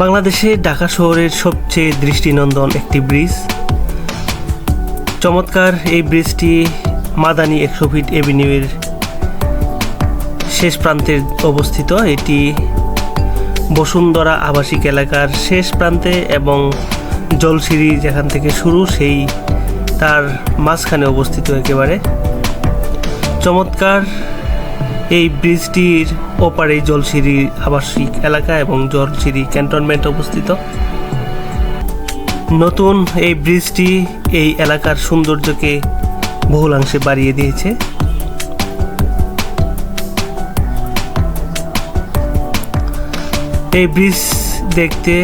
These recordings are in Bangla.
বাংলাদেশে ঢাকা শহরের সবচেয়ে দৃষ্টিনন্দন একটি ব্রিজ। চমৎকার এই ব্রিজটি মাদানী 100 ফিট এভিনিউয়ের শেষ প্রান্তে অবস্থিত। এটি বসুন্ধরা আবাসিক এলাকার শেষ প্রান্তে এবং জলসিঁড়ি যেখান থেকে শুরু সেই তার মাঝখানে অবস্থিত একেবারে। চমৎকার এই ব্রিজটির ওপারে জলসিঁড়ি আবাসিক এলাকা এবং জলসিঁড়ি ক্যান্টনমেন্ট অবস্থিত। নতুন এই ব্রিজটি এই এলাকার সৌন্দর্যকে বহুলাংশে বাড়িয়ে দিয়েছে। এই ব্রিজ দেখতে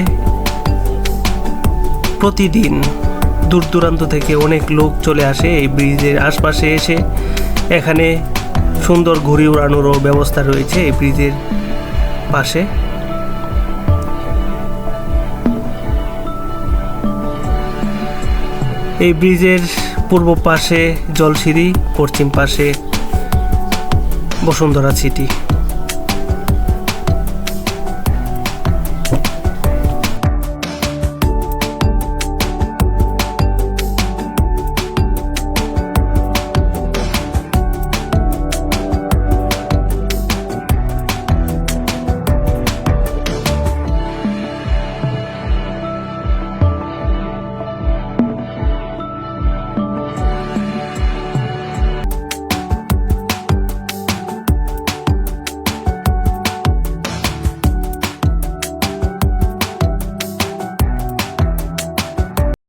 প্রতিদিন দূর দূরান্ত থেকে অনেক লোক চলে আসে এই ব্রিজের আশপাশে এসে। এখানে সুন্দর ঘুড়ি উড়ানোরও ব্যবস্থা রয়েছে এই ব্রিজের পাশে। এই ব্রিজের পূর্ব পাশে জলসিঁড়ি, পশ্চিম পাশে বসুন্ধরা সিটি।